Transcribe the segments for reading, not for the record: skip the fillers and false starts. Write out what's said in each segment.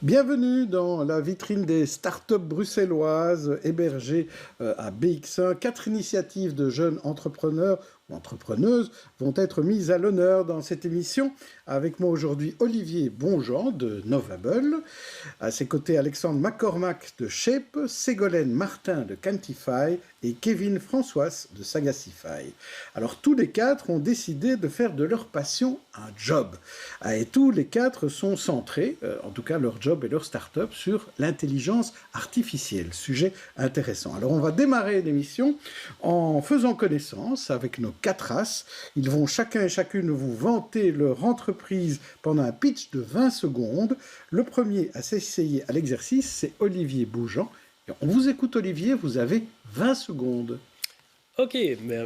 Bienvenue dans la vitrine des startups bruxelloises hébergées à BX1. 4 initiatives de jeunes entrepreneurs ou entrepreneuses vont être mises à l'honneur dans cette émission. Avec moi aujourd'hui Olivier Bonjean de Novable, à ses côtés Alexandre McCormack de Shape, Ségolène Martin de Cantify et Kevin François de Sagacify. Alors tous les quatre ont décidé de faire de leur passion un job. Et tous les quatre sont centrés, en tout cas leur job et leur start-up, sur l'intelligence artificielle. Sujet intéressant. Alors on va démarrer l'émission en faisant connaissance avec nos 4 as. Ils vont chacun et chacune vous vanter leur entreprise pendant un pitch de 20 secondes. Le premier à s'essayer à l'exercice, c'est Olivier Bonjean. On vous écoute Olivier, vous avez 20 secondes. Ok,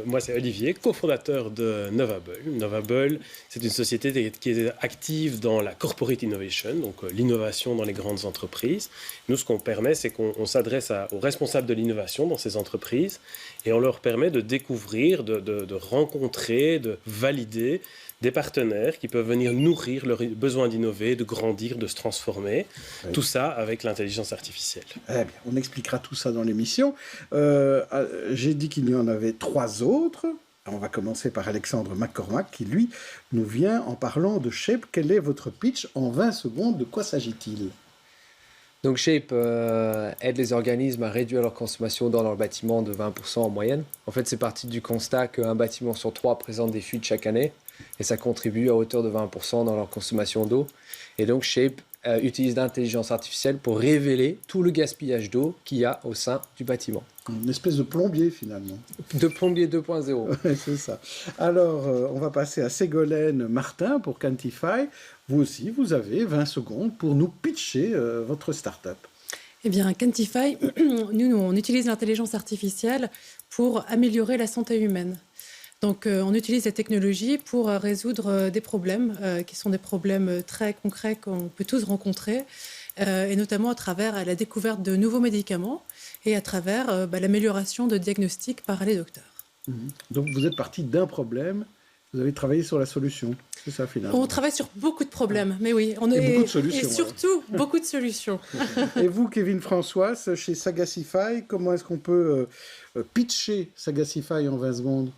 moi c'est Olivier, cofondateur de Novable. Novable, c'est une société qui est active dans la corporate innovation, donc l'innovation dans les grandes entreprises. Nous, ce qu'on permet, c'est qu'on s'adresse aux responsables de l'innovation dans ces entreprises et on leur permet de découvrir, de rencontrer, de valider des partenaires qui peuvent venir nourrir leur besoin d'innover, de grandir, de se transformer. Oui. Tout ça avec l'intelligence artificielle. Eh bien, on expliquera tout ça dans l'émission. J'ai dit qu'il y en avait 3 autres. On va commencer par Alexandre McCormack qui, lui, nous vient en parlant de Shape. Quel est votre pitch en 20 secondes? De quoi s'agit-il? Donc Shape aide les organismes à réduire leur consommation dans leur bâtiment de 20% en moyenne. En fait, c'est parti du constat qu'un bâtiment sur 3 présente des fuites chaque année et ça contribue à hauteur de 20% dans leur consommation d'eau. Et donc Shape utilise l'intelligence artificielle pour révéler tout le gaspillage d'eau qu'il y a au sein du bâtiment. Une espèce de plombier finalement. De plombier 2.0. Ouais, c'est ça. Alors, on va passer à Ségolène Martin pour Cantify. Vous aussi, vous avez 20 secondes pour nous pitcher votre start-up. Eh bien, Cantify, nous, on utilise l'intelligence artificielle pour améliorer la santé humaine. Donc, on utilise la technologie pour résoudre des problèmes qui sont des problèmes très concrets qu'on peut tous rencontrer, et notamment à travers la découverte de nouveaux médicaments et à travers l'amélioration de diagnostics par les docteurs. Donc, vous êtes parti d'un problème, vous avez travaillé sur la solution, c'est ça finalement? On travaille sur beaucoup de problèmes, mais oui. Et beaucoup de solutions. Et surtout, beaucoup de solutions. Et vous, Kevin François, chez Sagacify, comment est-ce qu'on peut pitcher Sagacify en 20 secondes?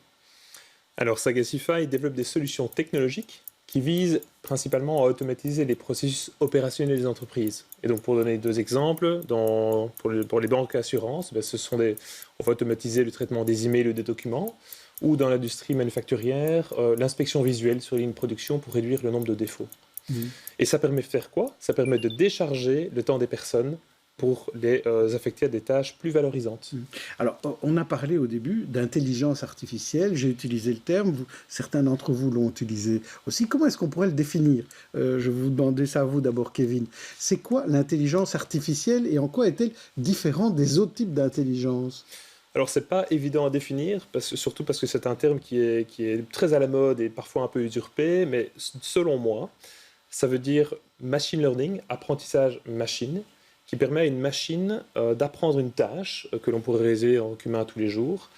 Alors, Sagacify développe des solutions technologiques qui visent principalement à automatiser les processus opérationnels des entreprises. Et donc, pour donner 2 exemples, pour les banques et assurances, on va automatiser le traitement des emails ou des documents, ou dans l'industrie manufacturière, l'inspection visuelle sur les lignes de production pour réduire le nombre de défauts. Et ça permet de faire quoi? Ça permet de décharger le temps des personnes pour les affecter à des tâches plus valorisantes. Alors, on a parlé au début d'intelligence artificielle, j'ai utilisé le terme, certains d'entre vous l'ont utilisé aussi. Comment est-ce qu'on pourrait le définir? Je vais vous demander ça à vous d'abord, Kevin. C'est quoi l'intelligence artificielle et en quoi est-elle différente des autres types d'intelligence? Alors, c'est pas évident à définir, surtout parce que c'est un terme qui est très à la mode et parfois un peu usurpé, mais selon moi, ça veut dire machine learning, apprentissage machine, qui permet à une machine d'apprendre une tâche que l'on pourrait réaliser en humain tous les jours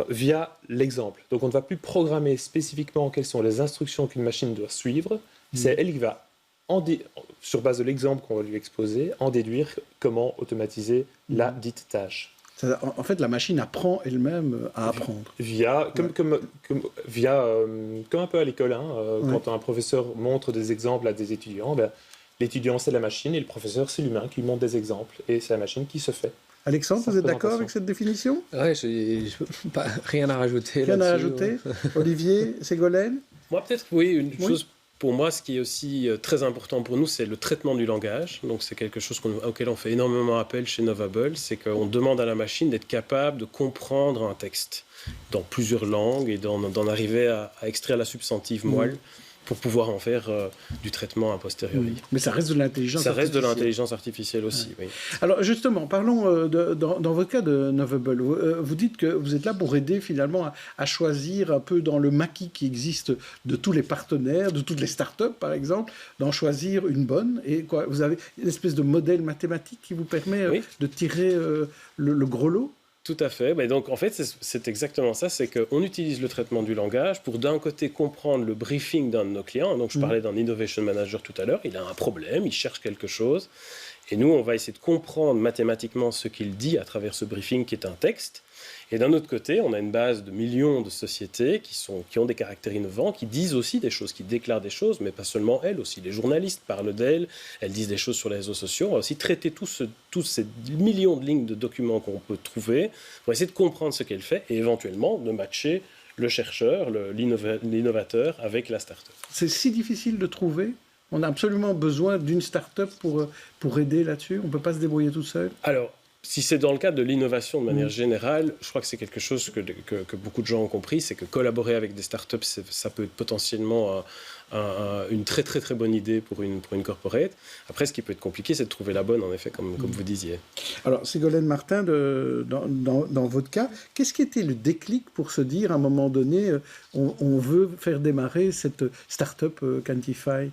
via l'exemple. Donc on ne va plus programmer spécifiquement quelles sont les instructions qu'une machine doit suivre. C'est elle qui va, sur base de l'exemple qu'on va lui exposer, en déduire comment automatiser la dite tâche. En fait, la machine apprend elle-même à apprendre. Comme un peu à l'école, quand un professeur montre des exemples à des étudiants, l'étudiant, c'est la machine et le professeur, c'est l'humain qui lui montre des exemples. Et c'est la machine qui se fait. Alexandre, vous êtes d'accord avec cette définition? Oui, rien à rajouter. Rien à rajouter. Olivier, Ségolène? Moi, peut-être, oui, une chose pour moi, ce qui est aussi très important pour nous, c'est le traitement du langage. Donc, c'est quelque chose auquel on fait énormément appel chez Novable. C'est qu'on demande à la machine d'être capable de comprendre un texte dans plusieurs langues et d'en arriver à extraire la substantive moelle. Pour pouvoir en faire du traitement a posteriori. Mais ça reste de l'intelligence artificielle. Ça reste de l'intelligence artificielle aussi, oui. Alors justement, parlons dans votre cas de Novable. Vous dites que vous êtes là pour aider finalement à choisir un peu dans le maquis qui existe de tous les partenaires, de toutes les startups par exemple, d'en choisir une bonne. Et vous avez une espèce de modèle mathématique qui vous permet de tirer le gros lot? Tout à fait. Mais donc, en fait, c'est exactement ça. C'est qu'on utilise le traitement du langage pour, d'un côté, comprendre le briefing d'un de nos clients. Donc, je parlais d'un Innovation Manager tout à l'heure. Il a un problème, il cherche quelque chose. Et nous, on va essayer de comprendre mathématiquement ce qu'il dit à travers ce briefing qui est un texte. Et d'un autre côté, on a une base de millions de sociétés qui ont des caractères innovants, qui disent aussi des choses, qui déclarent des choses, mais pas seulement elles aussi. Les journalistes parlent d'elles, elles disent des choses sur les réseaux sociaux. On va aussi traiter tous ces millions de lignes de documents qu'on peut trouver pour essayer de comprendre ce qu'elle fait et éventuellement de matcher le chercheur, l'innovateur avec la start-up. C'est si difficile de trouver. On a absolument besoin d'une start-up pour aider là-dessus. On ne peut pas se débrouiller tout seul. Alors, si c'est dans le cadre de l'innovation de manière générale, je crois que c'est quelque chose que beaucoup de gens ont compris, c'est que collaborer avec des startups, ça peut être potentiellement une très très très bonne idée pour une corporate. Après, ce qui peut être compliqué, c'est de trouver la bonne, en effet, comme vous disiez. Alors, Ségolène Martin, dans votre cas, qu'est-ce qui était le déclic pour se dire, à un moment donné, on veut faire démarrer cette start-up Quantify?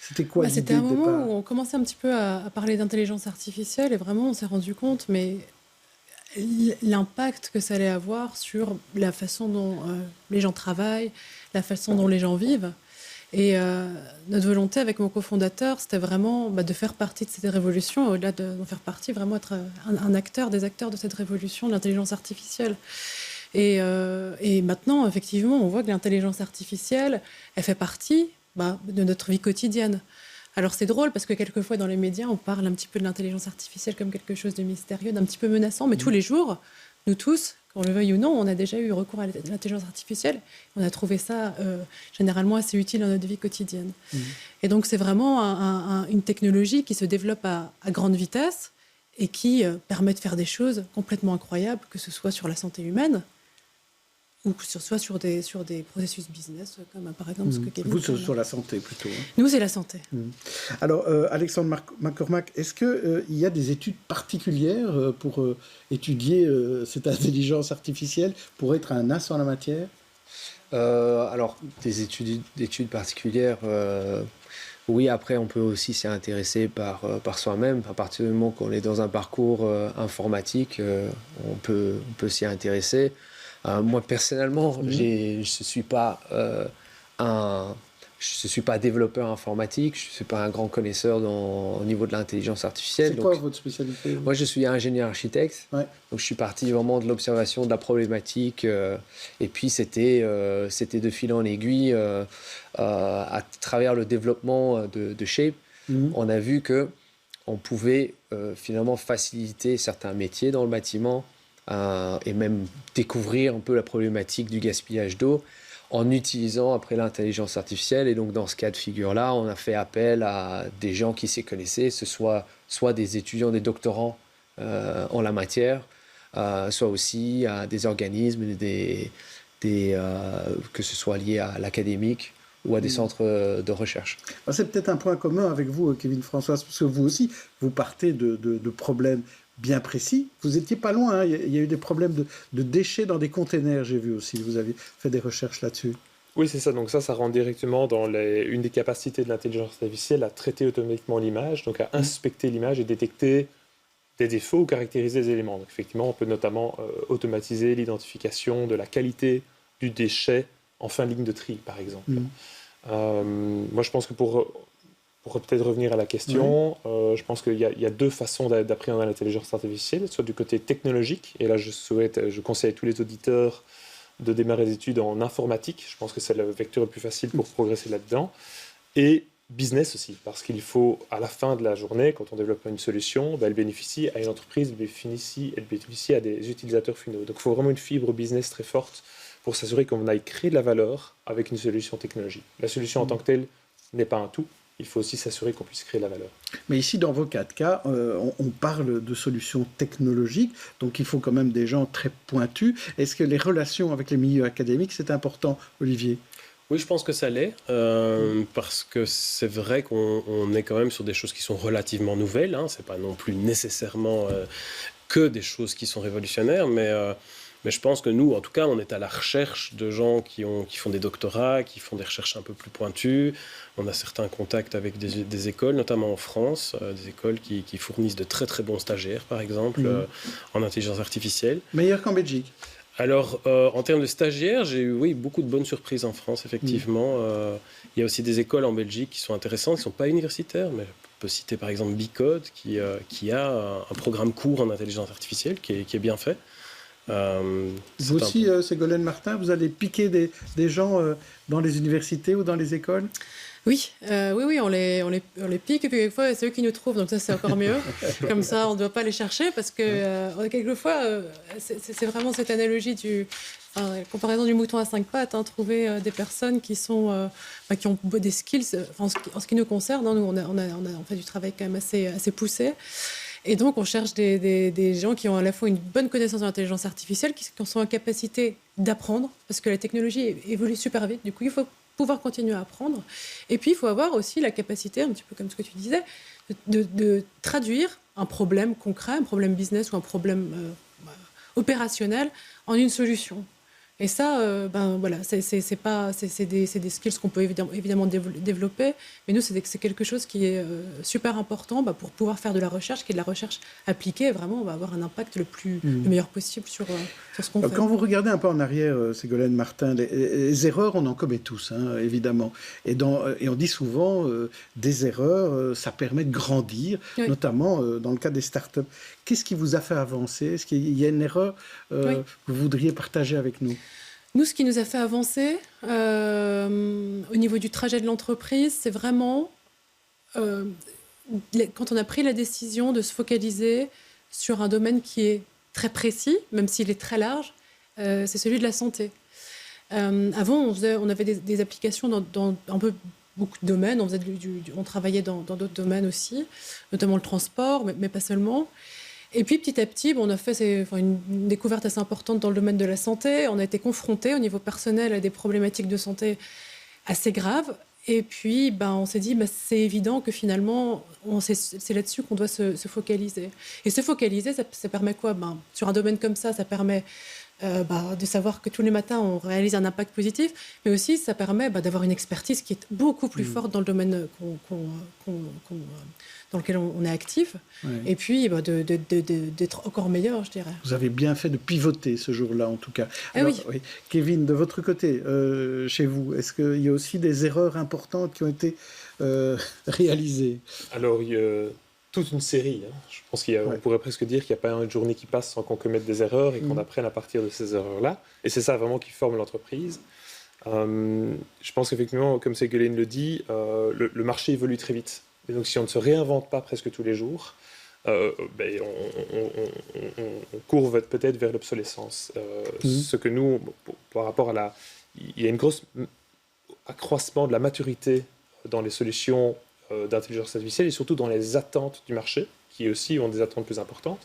C'était quoi l'idée de départ? C'était un moment où on commençait un petit peu à parler d'intelligence artificielle et vraiment on s'est rendu compte mais l'impact que ça allait avoir sur la façon dont les gens travaillent, la façon dont les gens vivent. Et notre volonté avec mon cofondateur, c'était vraiment de faire partie de cette révolution, au-delà d'en faire partie, vraiment être un acteur, des acteurs de cette révolution de l'intelligence artificielle. Et maintenant, effectivement, on voit que l'intelligence artificielle, elle fait partie de notre vie quotidienne. Alors c'est drôle parce que quelquefois dans les médias, on parle un petit peu de l'intelligence artificielle comme quelque chose de mystérieux, d'un petit peu menaçant, mais tous les jours, nous tous, qu'on le veuille ou non, on a déjà eu recours à l'intelligence artificielle. On a trouvé ça généralement assez utile dans notre vie quotidienne. Et donc c'est vraiment une technologie qui se développe à grande vitesse et qui permet de faire des choses complètement incroyables, que ce soit sur la santé humaine, ou que ce soit sur des processus business, comme par exemple ce que Kevin... Vous, sur la santé, plutôt. Hein. Nous, c'est la santé. Alors, Alexandre McCormack, est-ce qu'il y a des études particulières pour étudier cette intelligence artificielle, pour être un as en la matière? Alors, des études particulières, oui, après, on peut aussi s'y intéresser par soi-même. À partir du moment qu'on est dans un parcours informatique, on peut s'y intéresser. Moi, personnellement, je ne suis pas développeur informatique, je ne suis pas un grand connaisseur au niveau de l'intelligence artificielle. C'est quoi votre spécialité? Moi, je suis ingénieur architecte. Ouais. Donc, je suis parti vraiment de l'observation de la problématique. Et puis, c'était de fil en aiguille à travers le développement de Shape. On a vu qu'on pouvait finalement faciliter certains métiers dans le bâtiment. Et même découvrir un peu la problématique du gaspillage d'eau en utilisant après l'intelligence artificielle. Et donc dans ce cas de figure-là, on a fait appel à des gens qui s'y connaissaient, soit des étudiants, des doctorants en la matière, soit aussi à des organismes, que ce soit lié à l'académique ou à des centres de recherche. C'est peut-être un point commun avec vous, Kevin Françoise, parce que vous aussi, vous partez de problèmes bien précis. Vous n'étiez pas loin, hein. Il y a eu des problèmes de déchets dans des containers, j'ai vu aussi. Vous avez fait des recherches là-dessus. Oui, c'est ça. Donc ça rentre directement dans une des capacités de l'intelligence artificielle à traiter automatiquement l'image, donc à inspecter l'image et détecter des défauts ou caractériser des éléments. Donc effectivement, on peut notamment automatiser l'identification de la qualité du déchet en fin de ligne de tri, par exemple. Moi, je pense que pour peut-être revenir à la question, je pense qu'il y a deux façons d'appréhender l'intelligence artificielle, soit du côté technologique, et là je conseille à tous les auditeurs de démarrer des études en informatique, je pense que c'est le vecteur le plus facile pour progresser là-dedans, et business aussi, parce qu'il faut, à la fin de la journée, quand on développe une solution, elle bénéficie à une entreprise, elle bénéficie à des utilisateurs finaux. Donc il faut vraiment une fibre business très forte pour s'assurer qu'on aille créer de la valeur avec une solution technologique. La solution en tant que telle n'est pas un tout. Il faut aussi s'assurer qu'on puisse créer la valeur. Mais ici, dans vos 4 cas, on parle de solutions technologiques, donc il faut quand même des gens très pointus. Est-ce que les relations avec les milieux académiques, c'est important, Olivier? Oui, je pense que ça l'est, parce que c'est vrai qu'on est quand même sur des choses qui sont relativement nouvelles. Hein. Ce n'est pas non plus nécessairement que des choses qui sont révolutionnaires, mais Mais je pense que nous, en tout cas, on est à la recherche de gens qui font des doctorats, qui font des recherches un peu plus pointues. On a certains contacts avec des écoles, notamment en France, des écoles qui fournissent de très très bons stagiaires, par exemple, en intelligence artificielle. Meilleur qu'en Belgique. Alors, en termes de stagiaires, j'ai eu beaucoup de bonnes surprises en France, effectivement. Il y a aussi des écoles en Belgique qui sont intéressantes, qui ne sont pas universitaires, mais je peux citer par exemple Bicode, qui a un programme court en intelligence artificielle qui est bien fait. Vous aussi, Ségolène Martin, vous allez piquer des gens dans les universités ou dans les écoles? Oui, on les pique et puis quelquefois c'est eux qui nous trouvent, donc ça c'est encore mieux. Comme ça, on ne doit pas les chercher parce que quelquefois c'est vraiment cette analogie la comparaison du mouton à 5 pattes, trouver des personnes qui ont des skills. En ce qui nous concerne, nous on fait du travail quand même assez poussé. Et donc, on cherche des gens qui ont à la fois une bonne connaissance de l'intelligence artificielle, qui sont en capacité d'apprendre, parce que la technologie évolue super vite. Du coup, il faut pouvoir continuer à apprendre. Et puis, il faut avoir aussi la capacité, un petit peu comme ce que tu disais, de traduire un problème concret, un problème business ou un problème opérationnel en une solution. Et ça, c'est des skills qu'on peut évidemment développer, mais nous, c'est quelque chose qui est super important pour pouvoir faire de la recherche, qui est de la recherche appliquée. Et vraiment, on va avoir un impact le meilleur possible sur ce qu'on fait. Quand vous regardez un peu en arrière, Ségolène Martin, les erreurs, on en commet tous, évidemment. Et on dit souvent, des erreurs, ça permet de grandir, notamment dans le cas des startups. Qu'est-ce qui vous a fait avancer? Est-ce qu'il y a une erreur que vous voudriez partager avec nous? Nous, ce qui nous a fait avancer au niveau du trajet de l'entreprise, c'est vraiment quand on a pris la décision de se focaliser sur un domaine qui est très précis, même s'il est très large, c'est celui de la santé. Avant, on avait des applications dans un peu beaucoup de domaines. On travaillait dans d'autres domaines aussi, notamment le transport, mais pas seulement. Et puis, petit à petit, on a fait une découverte assez importante dans le domaine de la santé. On a été confrontés au niveau personnel à des problématiques de santé assez graves. Et puis, on s'est dit, c'est évident que finalement, c'est là-dessus qu'on doit se focaliser. Et se focaliser, ça permet quoi? Sur un domaine comme ça permet de savoir que tous les matins, on réalise un impact positif, mais aussi, ça permet d'avoir une expertise qui est beaucoup plus forte dans le domaine dans lequel on est actif, et puis d'être encore meilleur, je dirais. Vous avez bien fait de pivoter ce jour-là, en tout cas. Alors, oui. Kevin, de votre côté, chez vous, est-ce qu'il y a aussi des erreurs importantes qui ont été réalisées? Alors, il y a toute une série. Je pense qu'on pourrait presque dire qu'il n'y a pas une journée qui passe sans qu'on commette des erreurs et qu'on apprenne à partir de ces erreurs-là. Et c'est ça vraiment qui forme l'entreprise. Je pense qu'effectivement, comme Ségolène le dit, le marché évolue très vite. Et donc, si on ne se réinvente pas presque tous les jours, on court peut-être vers l'obsolescence. Ce que nous, par rapport à il y a une grosse accroissement de la maturité dans les solutions d'intelligence artificielle et surtout dans les attentes du marché, qui aussi ont des attentes plus importantes.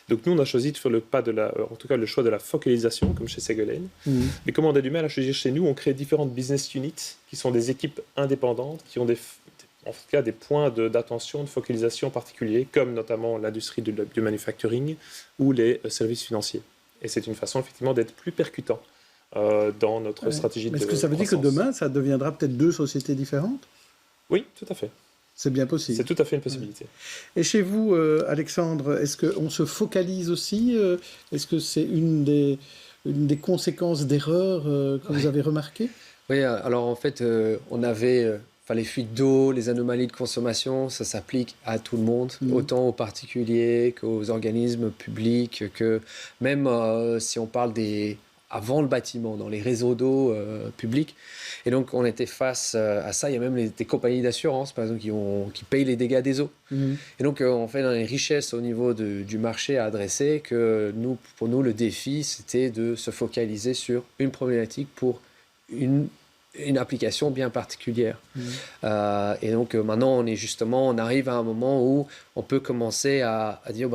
Donc nous, on a choisi de faire en tout cas le choix de la focalisation, comme chez Ségolène. Mais comme on a du mal à choisir chez nous, on crée différentes business units, qui sont des équipes indépendantes, qui ont en tout cas des points d'attention, de focalisation particuliers, comme notamment l'industrie du manufacturing ou les services financiers. Et c'est une façon effectivement d'être plus percutant dans notre stratégie de croissance. Est-ce que ça veut dire que demain, ça deviendra peut-être 2 sociétés différentes? Oui, tout à fait. C'est bien possible. C'est tout à fait une possibilité. Et chez vous, Alexandre, est-ce qu'on se focalise aussi? Est-ce que c'est une des conséquences d'erreurs que vous avez remarquées? Oui, alors en fait, on avait les fuites d'eau, les anomalies de consommation, ça s'applique à tout le monde, autant aux particuliers qu'aux organismes publics, que même si on parle avant le bâtiment, dans les réseaux d'eau publics. Et donc, on était face à ça. Il y a même des compagnies d'assurance, par exemple, qui payent les dégâts des eaux. Et donc, on fait dans les richesses au niveau du marché à adresser, que pour nous, le défi, c'était de se focaliser sur une problématique pour une application bien particulière. Et donc, maintenant, on arrive à un moment où on peut commencer à dire,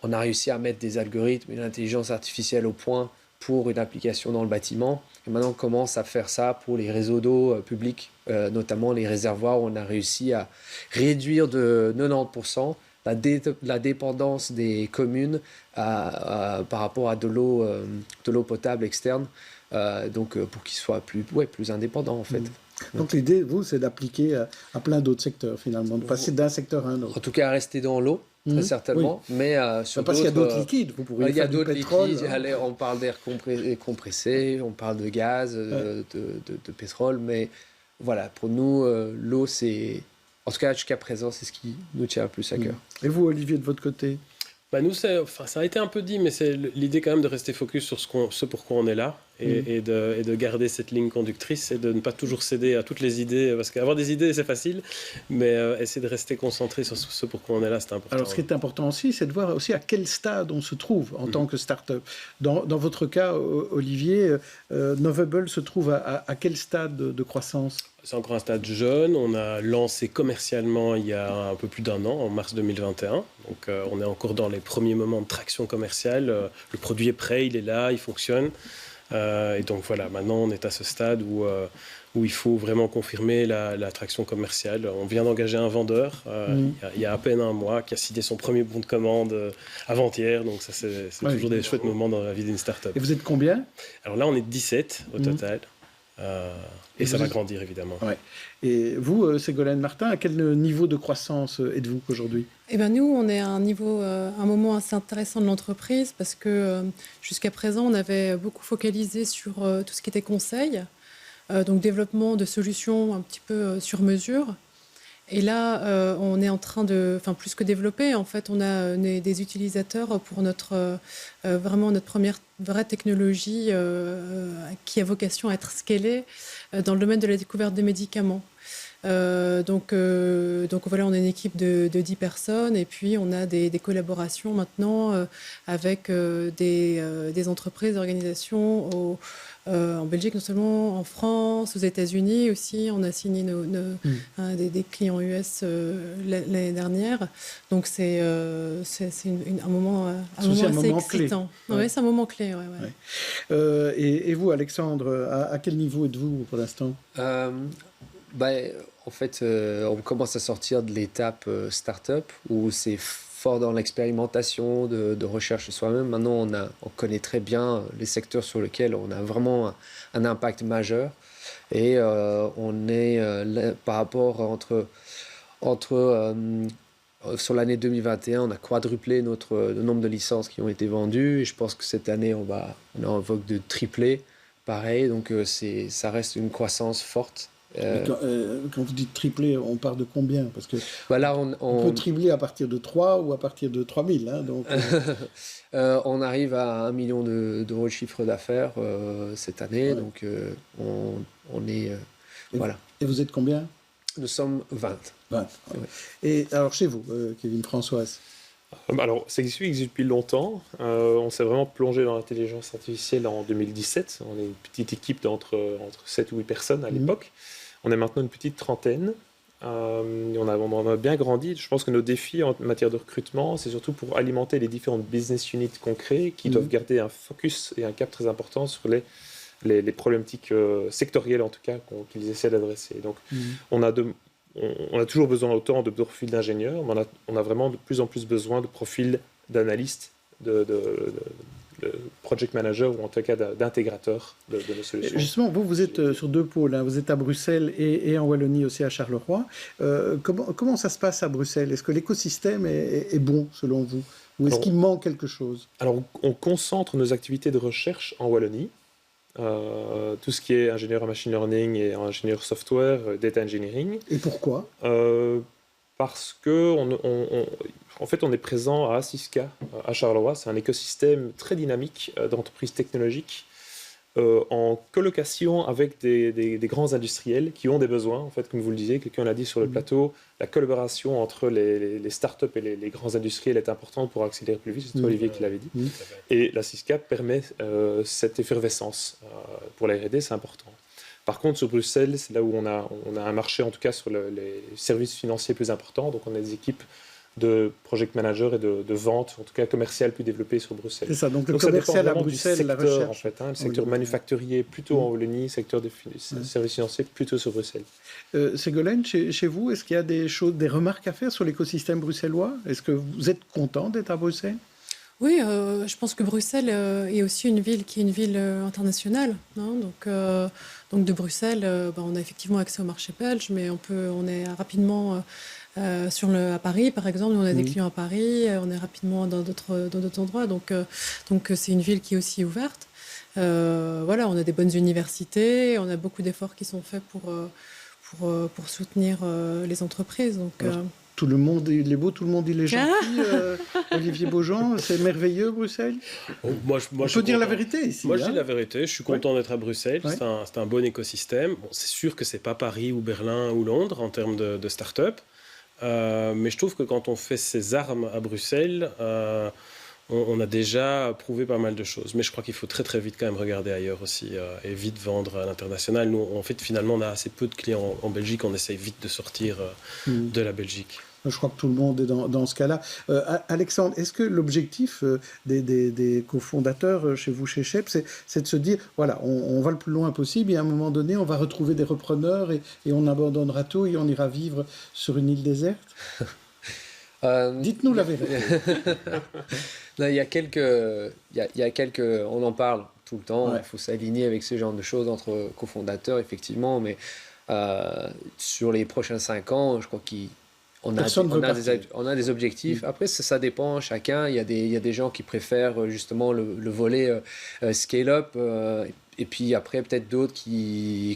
on a réussi à mettre des algorithmes, une intelligence artificielle au point pour une application dans le bâtiment. Et maintenant, on commence à faire ça pour les réseaux d'eau publics, notamment les réservoirs, où on a réussi à réduire de 90% la dépendance des communes par rapport à de l'eau potable externe, pour qu'ils soient plus indépendants en fait. Donc l'idée, vous, c'est d'appliquer à plein d'autres secteurs finalement, de passer d'un secteur à un autre. En tout cas, rester dans l'eau, très certainement, mais sur parce qu'il y a d'autres liquides, vous pourriez faire du pétrole. Il y a d'autres liquides, on parle d'air compressé, on parle de gaz, de pétrole, mais voilà, pour nous, l'eau, c'est... En tout cas, jusqu'à présent, c'est ce qui nous tient le plus à cœur. Et vous, Olivier, de votre côté? Nous, ça a été un peu dit, mais c'est l'idée quand même de rester focus sur ce pourquoi on est là et de garder cette ligne conductrice et de ne pas toujours céder à toutes les idées, parce qu'avoir des idées, c'est facile, mais essayer de rester concentré sur ce pourquoi on est là, c'est important. Alors, ce qui est important aussi, c'est de voir aussi à quel stade on se trouve en tant que start-up. Dans votre cas, Olivier, Novable se trouve à quel stade de croissance? C'est encore un stade jeune. On a lancé commercialement il y a un peu plus d'1 an, en mars 2021. Donc on est encore dans les premiers moments de traction commerciale. Le produit est prêt, il est là, il fonctionne. Et donc voilà, maintenant on est à ce stade où il faut vraiment confirmer la traction commerciale. On vient d'engager un vendeur il y a à peine 1 mois qui a signé son premier bon de commande avant-hier. Donc ça c'est toujours des chouettes moments dans la vie d'une start-up. Et vous êtes combien? Alors là on est 17 au total. Et ça va grandir, évidemment. Ouais. Et vous, Ségolène Martin, à quel niveau de croissance êtes-vous aujourd'hui? Nous, on est à un moment assez intéressant de l'entreprise parce que jusqu'à présent, on avait beaucoup focalisé sur tout ce qui était conseil, donc développement de solutions un petit peu sur mesure. Et là, on est en train plus que développer, en fait, on a des utilisateurs pour vraiment notre première vraie technologie qui a vocation à être scalée dans le domaine de la découverte des médicaments. Donc voilà, on a une équipe de 10 personnes et puis on a des collaborations maintenant avec des entreprises, des organisations en Belgique, non seulement en France, aux États-Unis aussi. On a signé des clients US l'année dernière. Donc c'est un moment assez excitant. Ouais, c'est un moment clé. Ouais. Et vous, Alexandre, à quel niveau êtes-vous pour l'instant? En fait, on commence à sortir de l'étape start-up où c'est fort dans l'expérimentation, de recherche soi-même. Maintenant, on connaît très bien les secteurs sur lesquels on a vraiment un impact majeur. Et on est, par rapport sur l'année 2021, on a quadruplé le nombre de licences qui ont été vendues. Et je pense que cette année, on est en vogue de tripler. Pareil, donc ça reste une croissance forte. Quand vous dites tripler, on part de combien? Parce que là, on peut tripler à partir de 3 ou à partir de 3000. Donc, on arrive à 1 million d'euros de chiffre d'affaires cette année. Ouais. Donc, on est... voilà. Et vous êtes combien? Nous sommes 20. 20. Ouais. Et alors, chez vous, Kevin, Françoise? Alors, Sexy existe depuis longtemps. On s'est vraiment plongé dans l'intelligence artificielle en 2017. On est une petite équipe entre 7 ou 8 personnes à l'époque. On est maintenant une petite trentaine. On a bien grandi. Je pense que nos défis en matière de recrutement, c'est surtout pour alimenter les différentes business units qu'on crée, qui doivent garder un focus et un cap très important sur les problématiques sectorielles, en tout cas, qu'ils essaient d'adresser. Donc, on a toujours besoin autant de profils d'ingénieurs, mais on a vraiment de plus en plus besoin de profils d'analystes, de project managers ou en tout cas d'intégrateurs de nos solutions. Justement, vous êtes sur 2 pôles. Vous êtes à Bruxelles et en Wallonie aussi à Charleroi. Comment ça se passe à Bruxelles? Est-ce que l'écosystème est bon selon vous? Ou est-ce qu'il manque quelque chose? Alors, on concentre nos activités de recherche en Wallonie. Tout ce qui est ingénieur en machine learning et ingénieur software, data engineering. Et pourquoi? Parce que en fait, on est présent à Cisca, à Charleroi. C'est un écosystème très dynamique d'entreprises technologiques en colocation avec des grands industriels qui ont des besoins. En fait, comme vous le disiez, quelqu'un l'a dit sur le plateau, la collaboration entre les startups et les grands industriels est importante pour accélérer plus vite. C'est Olivier qui l'avait dit. Et la Cisca permet cette effervescence. Pour la R&D, c'est important. Par contre, sur Bruxelles, c'est là où on a un marché, en tout cas sur les services financiers plus importants. Donc, on a des équipes de project manager et de vente, en tout cas commercial, plus développé sur Bruxelles. C'est ça, donc le Donc ça dépend commercial à vraiment Bruxelles, du la secteur, recherche. en fait, le Oui, secteur oui. manufacturier plutôt en Wallonie, secteur des services financiers plutôt sur Bruxelles. Ségolène, chez vous, est-ce qu'il y a des remarques à faire sur l'écosystème bruxellois? Est-ce que vous êtes content d'être à Bruxelles? Oui, je pense que Bruxelles est aussi une ville qui est une ville internationale, hein. Donc de Bruxelles, on a effectivement accès au marché belge, mais on est rapidement à Paris, par exemple. Nous, on a des clients à Paris, on est rapidement dans d'autres endroits. Donc c'est une ville qui est aussi ouverte. Voilà, on a des bonnes universités, on a beaucoup d'efforts qui sont faits pour soutenir les entreprises. Donc, Tout le monde, il est beau, tout le monde, il est gentil. Olivier Beaujean, c'est merveilleux, Bruxelles. Moi, On peut dire la vérité ici. Moi, je hein. dis la vérité. Je suis content d'être à Bruxelles. Ouais. C'est un bon écosystème. Bon, c'est sûr que c'est pas Paris ou Berlin ou Londres en termes de start-up. Mais je trouve que quand on fait ses armes à Bruxelles, on a déjà prouvé pas mal de choses. Mais je crois qu'il faut très très vite quand même regarder ailleurs aussi et vite vendre à l'international. Nous, en fait, finalement, on a assez peu de clients en Belgique. On essaye vite de sortir de la Belgique. Je crois que tout le monde est dans ce cas-là. Alexandre, est-ce que l'objectif des cofondateurs chez vous, chez Shape, c'est de se dire, voilà, on va le plus loin possible et à un moment donné, on va retrouver des repreneurs et on abandonnera tout et on ira vivre sur une île déserte? Dites-nous la vérité. Non, il y a quelques, on en parle tout le temps. Il faut s'aligner avec ce genre de choses entre cofondateurs, effectivement. Mais sur les prochains 5 ans, je crois qu'on a des objectifs. Après, ça dépend chacun. Il y a des gens qui préfèrent justement le volet scale-up. Et puis après, peut-être d'autres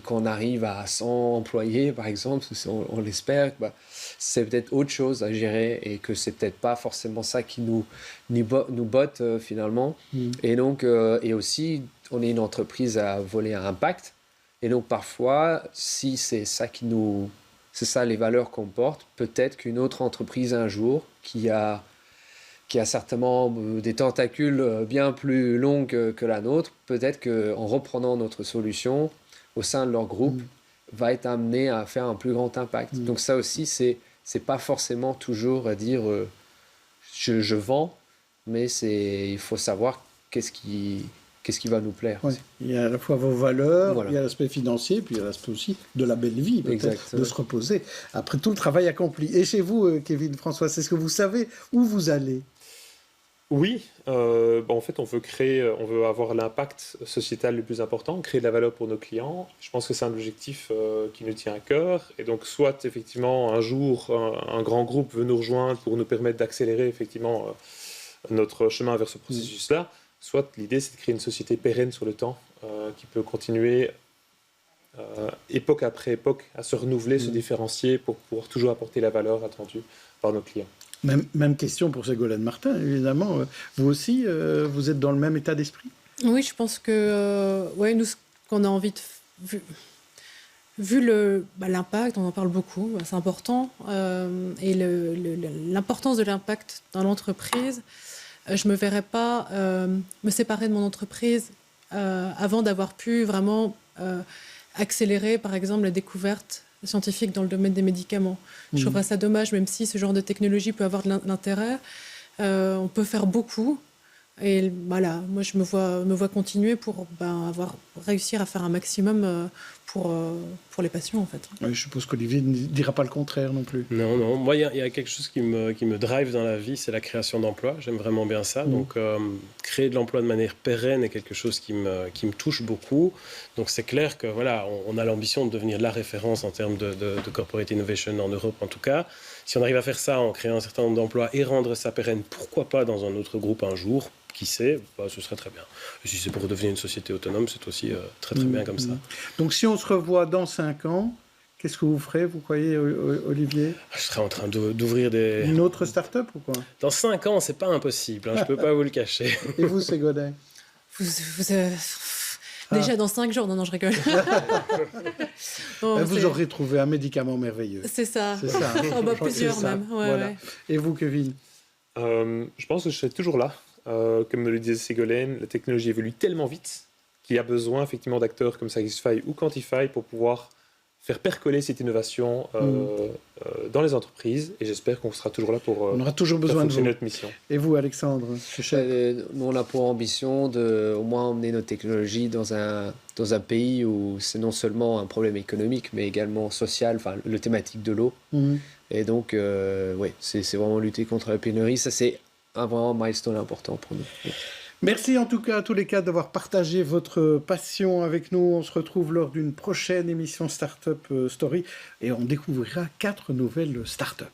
qu'on arrive à 100 employés, par exemple, on l'espère. C'est peut-être autre chose à gérer et que c'est peut-être pas forcément ça qui nous botte finalement. Et donc, et aussi, on est une entreprise à voler à impact. Et donc, parfois, si c'est ça les valeurs qu'on porte, peut-être qu'une autre entreprise un jour qui a certainement des tentacules bien plus longs que la nôtre, peut-être qu'en reprenant notre solution au sein de leur groupe, va être amené à faire un plus grand impact. Donc ça aussi, c'est pas forcément toujours dire je vends, mais il faut savoir qu'est-ce qui va nous plaire. Ouais. Il y a à la fois vos valeurs, Voilà. il y a l'aspect financier, puis il y a l'aspect aussi de la belle vie, peut-être, Exactement. de se reposer après tout le travail accompli. Et chez vous, Kevin, François, est-ce que vous savez où vous allez? Oui, en fait, on veut avoir l'impact sociétal le plus important, créer de la valeur pour nos clients. Je pense que c'est un objectif qui nous tient à cœur. Et donc, soit effectivement, un jour, un grand groupe veut nous rejoindre pour nous permettre d'accélérer effectivement notre chemin vers ce processus-là, soit l'idée, c'est de créer une société pérenne sur le temps qui peut continuer époque après époque à se renouveler, se différencier pour pouvoir toujours apporter la valeur attendue par nos clients. Même question pour Ségolène Martin, évidemment. Vous aussi, vous êtes dans le même état d'esprit? Oui, je pense que nous, ce qu'on a envie de... Vu l'impact, on en parle beaucoup, c'est important. Et l'importance de l'impact dans l'entreprise, je ne me verrais pas me séparer de mon entreprise avant d'avoir pu vraiment accélérer, par exemple, la découverte scientifique dans le domaine des médicaments. Je trouverais ça dommage, même si ce genre de technologie peut avoir de l'intérêt. On peut faire beaucoup. Et voilà, moi, je me vois continuer pour réussir à faire un maximum pour les patients, en fait. Oui, je suppose qu'Olivier ne dira pas le contraire non plus. Non. Moi, il y a quelque chose qui me drive dans la vie, c'est la création d'emplois. J'aime vraiment bien ça. Donc, créer de l'emploi de manière pérenne est quelque chose qui me touche beaucoup. Donc, c'est clair que voilà, on a l'ambition de devenir la référence en termes de corporate innovation en Europe, en tout cas. Si on arrive à faire ça en créant un certain nombre d'emplois et rendre ça pérenne, pourquoi pas dans un autre groupe un jour, qui sait, ce serait très bien. Et si c'est pour devenir une société autonome, c'est aussi très bien comme ça. Donc si on se revoit dans 5 ans, qu'est-ce que vous ferez, vous croyez, Olivier? Je serais en train d'ouvrir des... Une autre start-up ou quoi? Dans 5 ans, c'est pas impossible, je peux pas vous le cacher. Et vous, Ségolène? Déjà dans 5 jours, non, je rigole. Vous aurez trouvé un médicament merveilleux. C'est ça. C'est ça. Plusieurs même. Voilà. Ouais. Et vous, Kevin? Je pense que je serai toujours là. Comme me le disait Ségolène, la technologie évolue tellement vite qu'il y a besoin effectivement d'acteurs comme Satisfy ou Quantify pour pouvoir faire percoler cette innovation dans les entreprises. Et j'espère qu'on sera toujours là pour On aura toujours faire besoin de vous. fonctionner notre mission. Et vous, Alexandre, chez Shape? Nous, on a pour ambition de au moins emmener nos technologies dans un pays où c'est non seulement un problème économique, mais également social, enfin, le thématique de l'eau. Mhm. Et donc, oui, c'est vraiment lutter contre la pénurie. Ça, c'est un vraiment milestone important pour nous. Merci en tout cas à tous les quatre d'avoir partagé votre passion avec nous. On se retrouve lors d'une prochaine émission Startup Story et on découvrira 4 nouvelles startups.